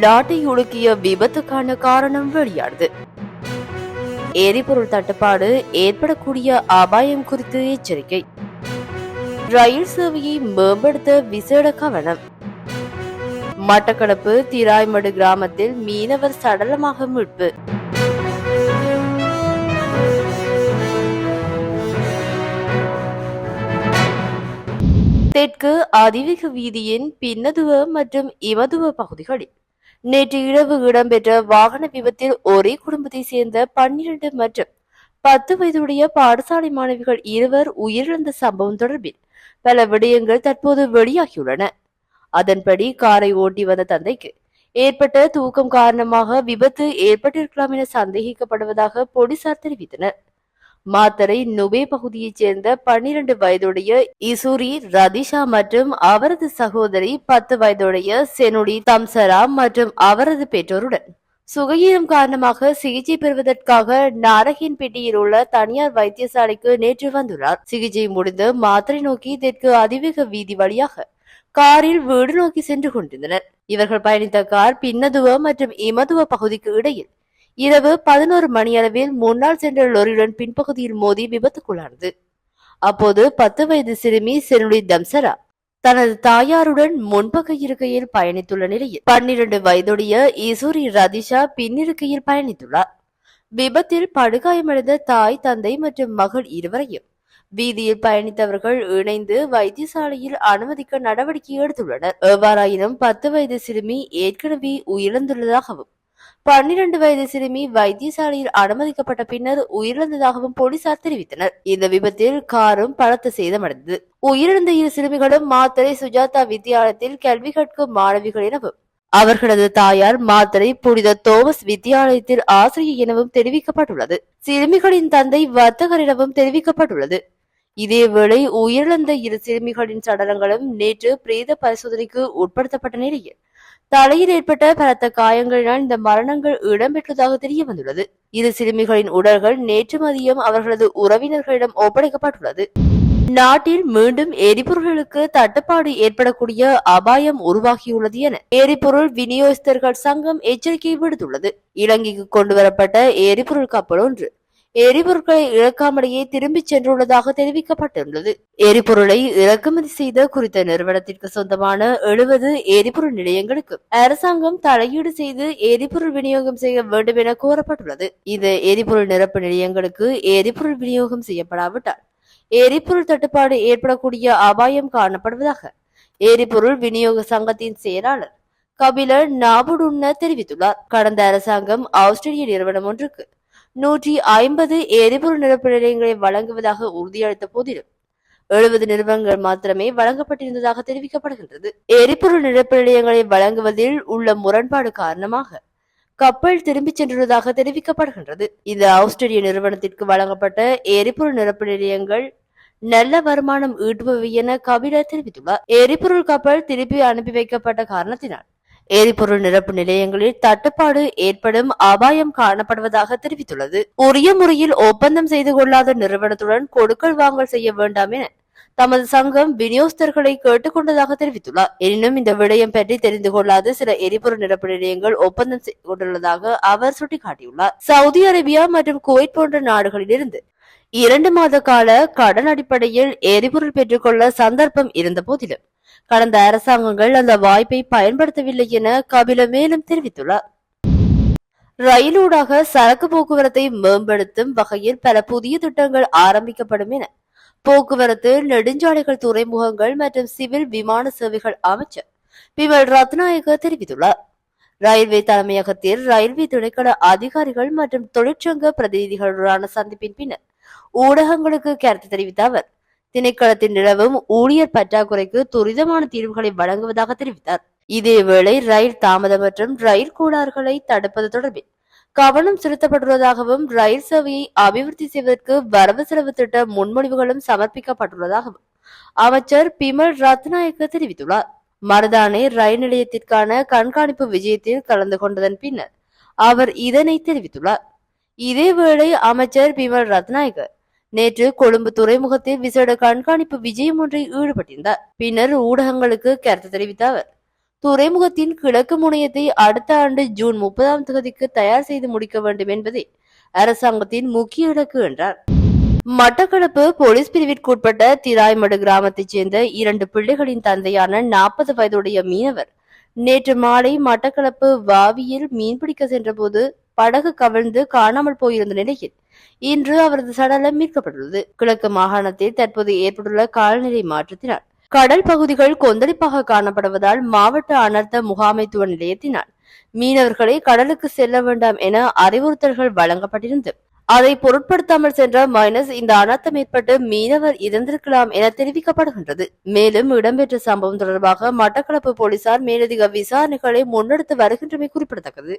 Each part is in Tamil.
நாட்டை உலுக்கிய விபத்துக்கான காரணம் வெளியானது. எரிபொருள் தட்டுப்பாடு ஏற்படக்கூடிய அபாயம் குறித்து எச்சரிக்கை. ரயில் சேவையை மேம்படுத்த விசேட கவனம். மட்டக்களப்பு திராய்மடு கிராமத்தில் மீனவர் சடலமாக மீட்பு. தெற்கு அதிவேக வீதியின் பின்னதுவ மற்றும் இமதுவ பகுதிகளில் நேற்று இரவு இடம்பெற்ற வாகன விபத்தில் ஒரே குடும்பத்தை சேர்ந்த 12 மற்றும் 10 வயதுடைய பாடசாலை மாணவிகள் இருவர் உயிரிழந்த சம்பவம் தொடர்பில் பல விடயங்கள் தற்போது வெளியாகியுள்ளன. அதன்படி காரை ஓட்டி வந்த தந்தைக்கு ஏற்பட்ட தூக்கம் காரணமாக விபத்து ஏற்பட்டிருக்கலாம் என சந்தேகிக்கப்படுவதாக போலீசார் தெரிவித்தனர். மாத்தரை நுபே பகுதியைச் சேர்ந்த 12 வயதுடைய இசூரி ரதிஷா மற்றும் அவரது சகோதரி 10 வயதுடைய செனுடி தம்சரா மற்றும் அவரது பெற்றோருடன் சுகையீனம் காரணமாக சிகிச்சை பெறுவதற்காக நாரகின்பேட்டையில் உள்ள தனியார் வைத்தியசாலைக்கு நேற்று வந்துள்ளார். சிகிச்சை முடிந்து மாத்தரை நோக்கி தெற்கு அதிவேக வீதி வழியாக காரில் வீடு நோக்கி சென்று கொண்டிருந்தனர். இவர்கள் பயணித்த கார் பின்னதுவ மற்றும் இமதுவ பகுதிக்கு இடையில் இரவு 11 மணியளவில் முன்னால் சென்ற லொரியுடன் பின்பகுதியில் மோதி விபத்துக்குள்ளானது. அப்போது 10 வயது சிறுமி செனுடி தம்சரா தனது தாயாருடன் முன்பக்க இருக்கையில் பயணித்துள்ள நிலையில் 12 வயதுடைய இசூரி ரதிஷா பின்னிருக்கையில் பயணித்துள்ளார். விபத்தில் படுகாயமடைந்த தாய், தந்தை மற்றும் மகள் இருவரையும் வீதியில் பயணித்தவர்கள் இணைந்து வைத்தியசாலையில் அனுமதிக்க நடவடிக்கை எடுத்துள்ளனர். எவ்வாறாயினும் 10 வயது சிறுமி ஏற்கனவே உயிரிழந்துள்ளதாகவும் 12 வயது சிறுமி வைத்தியசாலையில் அனுமதிக்கப்பட்ட பின்னர் உயிரிழந்ததாகவும் போலீசார் தெரிவித்தனர். இந்த விபத்தில் காரும் பலத்த சேதமடைந்தது. உயிரிழந்த இரு சிறுமிகளும் மாத்தரை சுஜாதா வித்தியாலயத்தில் கல்வி கற்கும் மாணவிகள் எனவும் அவர்களது தாயார் மாத்தரை புனித தோமஸ் வித்தியாலயத்தில் ஆசிரியர் எனவும் தெரிவிக்கப்பட்டுள்ளது. சிறுமிகளின் தந்தை வர்த்தகர் எனவும் தெரிவிக்கப்பட்டுள்ளது. இதேவேளை உயிரிழந்த இரு சிறுமிகளின் சடலங்களும் நேற்று பிரேத பரிசோதனைக்கு உட்படுத்தப்பட்ட நிலையில் தலையில் ஏற்பட்ட பலத்த காயங்களினால் இந்த மரணங்கள் இடம்பெற்றதாக தெரிய வந்துள்ளது. இரு சிறுமிகளின் உடல்கள் நேற்று மதியம் அவர்களது உறவினர்களிடம் ஒப்படைக்கப்பட்டுள்ளது. நாட்டில் மீண்டும் எரிபொருள்களுக்கு தட்டுப்பாடு ஏற்படக்கூடிய அபாயம் உருவாகியுள்ளது என எரிபொருள் விநியோகஸ்தர்கள் சங்கம் எச்சரிக்கை விடுத்துள்ளது. இலங்கைக்கு கொண்டுவரப்பட்ட எரிபொருள் கப்பல் ஒன்று எரிபொருட்களை இறக்காமலேயே திரும்பிச் சென்றுள்ளதாக தெரிவிக்கப்பட்டுள்ளது. எரிபொருளை இறக்குமதி செய்த குறித்த நிறுவனத்திற்கு சொந்தமான 70 எரிபொருள் நிலையங்களுக்கு அரசாங்கம் தலையீடு செய்து எரிபொருள் விநியோகம் செய்ய வேண்டும் என கோரப்பட்டுள்ளது. இந்த எரிபொருள் நிரப்பு நிலையங்களுக்கு எரிபொருள் விநியோகம் செய்யப்படாவிட்டால் எரிபொருள் தட்டுப்பாடு ஏற்படக்கூடிய அபாயம் காணப்படுவதாக எரிபொருள் விநியோக சங்கத்தின் செயலாளர் கபில நாபுடுன்ன தெரிவித்துள்ளார். கடந்த அரசாங்கம் ஆஸ்திரேலிய நிறுவனம் ஒன்றுக்கு 150 எரிபொருள் நிரப்பு நிலையங்களை வழங்குவதாக உறுதியளித்த போதிலும் 70 நிறுவனங்கள் மாத்திரமே வழங்கப்பட்டிருந்ததாக தெரிவிக்கப்படுகின்றது. எரிபொருள் நிரப்பு நிலையங்களை வழங்குவதில் உள்ள முரண்பாடு காரணமாக கப்பல் திரும்பிச் சென்றுள்ளதாக தெரிவிக்கப்படுகின்றது. இந்த ஆஸ்திரேலிய நிறுவனத்திற்கு வழங்கப்பட்ட எரிபொருள் நிரப்பு நிலையங்கள் நல்ல வருமானம் ஈட்டுபவை என கபில தெரிவித்துள்ளார். எரிபொருள் கப்பல் திருப்பி அனுப்பி வைக்கப்பட்ட காரணத்தினால் எரிபொருள் நிரப்பு நிலையங்களில் தட்டுப்பாடு ஏற்படும் அபாயம் காணப்படுவதாக தெரிவித்துள்ளது. உரிய முறையில் ஒப்பந்தம் செய்து கொள்ளாத நிறுவனத்துடன் கொடுக்கல் வாங்கல் செய்ய வேண்டாம் என தமது சங்கம் விநியோகஸ்தர்களை கேட்டுக் கொண்டதாக தெரிவித்துள்ளார். எனினும் இந்த விடயம் பற்றி தெரிந்து கொள்ளாத சில எரிபொருள் நிரப்பு நிலையங்கள் ஒப்பந்தம் செய்து கொண்டுள்ளதாக அவர் சுட்டிக்காட்டியுள்ளார். சவுதி அரேபியா மற்றும் குவைத் போன்ற நாடுகளிலிருந்து 2 மாத கால கடன் அடிப்படையில் எரிபொருள் பெற்றுக்கொள்ள சந்தர்ப்பம் இருந்த போதிலும் கடந்த அரசாங்கங்கள் அந்த வாய்ப்பை பயன்படுத்தவில்லை என கபில மேலும் தெரிவித்துள்ளார். ரயிலூடாக சரக்கு போக்குவரத்தை மேம்படுத்தும் வகையில் பல புதிய திட்டங்கள் ஆரம்பிக்கப்படும் என போக்குவரத்து, நெடுஞ்சாலைகள், துறைமுகங்கள் மற்றும் சிவில் விமான சேவைகள் அமைச்சர் பிமல் ரத்நாயக்க தெரிவித்துள்ளார். ரயில்வே தலைமையகத்தில் ரயில்வே திணைக்கள அதிகாரிகள் மற்றும் தொழிற்சங்க பிரதிநிதிகளுடனான சந்திப்பின் பின்னர் ஊடகங்களுக்கு கருத்து தெரிவித்த அவர் திணைக்களத்தில் நிலவும் ஊழியர் பற்றாக்குறைக்கு துரிதமான தீர்வுகளை வழங்குவதாக தெரிவித்தார். இதேவேளை ரயில் தாமதம் மற்றும் ரயில் கோளாறுகளை தடுப்பது தொடர்பில் கவனம் செலுத்தப்பட்டுள்ளதாகவும் ரயில் சேவையை அபிவிருத்தி செய்வதற்கு வரவு செலவு திட்ட முன்மொழிவுகளும் சமர்ப்பிக்கப்பட்டுள்ளதாகவும் அமைச்சர் பிமல் ரத்நாயக்க தெரிவித்துள்ளார். மருதானே ரயில் நிலையத்திற்கான கண்காணிப்பு விஜயத்தில் கலந்து கொண்டதன் பின்னர் அவர் இதனை தெரிவித்துள்ளார். இதேவேளை அமைச்சர் பிமல் ரத்நாயக்க நேற்று கொழும்பு துறைமுகத்தில் விசேட கண்காணிப்பு விஜயம் ஒன்றில் ஈடுபட்டிருந்தார். பின்னர் ஊடகங்களுக்கு கருத்து தெரிவித்த அவர் துறைமுகத்தின் கிழக்கு முனையத்தை அடுத்த ஆண்டு ஜூன் 30ஆம் தேதிக்கு தயார் செய்து முடிக்க வேண்டும் என்பதே அரசாங்கத்தின் முக்கிய இலக்கு என்றார். மட்டக்களப்பு போலீஸ் பிரிவிற்குட்பட்ட திராய்மடு கிராமத்தைச் சேர்ந்த 2 பிள்ளைகளின் தந்தையான 40 வயதுடைய மீனவர் நேற்று மாலை மட்டக்களப்பு வாவியில் மீன்பிடிக்க சென்றபோது படகு கவிழ்ந்து காணாமல் போயிருந்த நிலையில் இன்று அவரது சடலம் மீட்கப்பட்டுள்ளது. கிழக்கு மாகாணத்தில் தற்போது ஏற்பட்டுள்ள காலநிலை மாற்றத்தினால் கடல் பகுதிகள் கொந்தளிப்பாக காணப்படுவதால் மாவட்ட அனர்த்த முகாமைத்துவ நிலையத்தினால் மீனவர்களை கடலுக்கு செல்ல வேண்டாம் என அறிவுறுத்தல்கள் வழங்கப்பட்டிருந்து அதை பொருட்படுத்தாமல் சென்ற மைனஸ் இந்த அனர்த்தம் ஏற்பட்டு மீனவர் இறந்திருக்கலாம் என தெரிவிக்கப்படுகின்றது. மேலும் இடம்பெற்ற சம்பவம் தொடர்பாக மட்டக்களப்பு போலீசார் மேலதிக விசாரணைகளை முன்னெடுத்து வருகின்றமை குறிப்பிடத்தக்கது.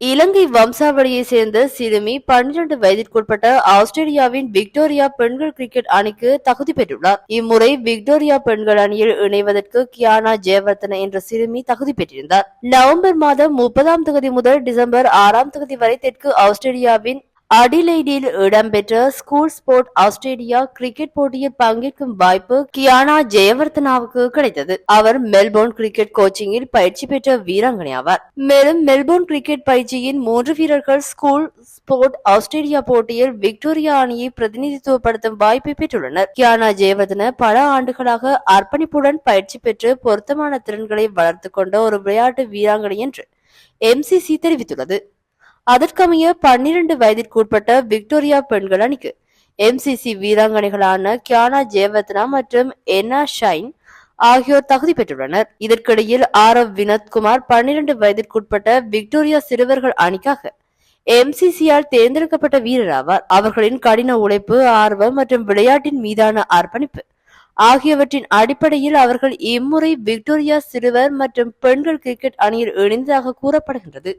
இலங்கை வம்சாவளியை சேர்ந்த சிறுமி 12 வயதிற்குட்பட்ட ஆஸ்திரேலியாவின் விக்டோரியா பெண்கள் கிரிக்கெட் அணிக்கு தகுதி பெற்றுள்ளார். இம்முறை விக்டோரியா பெண்கள் அணியில் இணைவதற்கு கியானா ஜெயவர்தன என்ற சிறுமி தகுதி பெற்றிருந்தார். நவம்பர் மாதம் 30ஆம் தேதி முதல் டிசம்பர் 6ஆம் தேதி வரை தெற்கு ஆஸ்திரேலியாவின் அடிலைடில் இடம்பெற்ற ஸ்கூல் ஸ்போர்ட் ஆஸ்திரேலியா கிரிக்கெட் போட்டியில் பங்கேற்கும் வாய்ப்பு கியானா ஜெயவர்தனாவுக்கு கிடைத்தது. அவர் மெல்போர்ன் கிரிக்கெட் கோச்சிங்கில் பயிற்சி பெற்ற வீராங்கனை ஆவார். மேலும் மெல்போர்ன் கிரிக்கெட் பயிற்சியின் 3 வீரர்கள் ஸ்கூல் ஸ்போர்ட் ஆஸ்திரேலியா போட்டியில் விக்டோரியா அணியை பிரதிநிதித்துவப்படுத்தும் வாய்ப்பை பெற்றுள்ளனர். கியானா ஜெயவர்தன பல ஆண்டுகளாக அர்ப்பணிப்புடன் பயிற்சி பெற்று பொருத்தமான திறன்களை வளர்த்துக் கொண்ட ஒரு விளையாட்டு வீராங்கனை என்று MCC தெரிவித்துள்ளது. அதற்கமைய 12 வயதிற்குட்பட்ட விக்டோரியா பெண்கள் அணிக்கு MCC வீராங்கனைகளான கியானா ஜெயவர்தனா மற்றும் என்னா ஷைன் ஆகியோர் தகுதி பெற்றுள்ளனர். இதற்கிடையில் ஆரவ் வினோத்குமார் 12 வயதிற்குட்பட்ட விக்டோரியா சிறுவர்கள் அணிக்காக MCC-யால் தேர்ந்தெடுக்கப்பட்ட வீரர் ஆவார். அவர்களின் கடின உழைப்பு, ஆர்வம் மற்றும் விளையாட்டின் மீதான அர்ப்பணிப்பு ஆகியவற்றின் அடிப்படையில் அவர்கள் இம்முறை விக்டோரியா சிறுவர் மற்றும் பெண்கள் கிரிக்கெட் அணியில் இணைந்ததாக கூறப்படுகின்றது.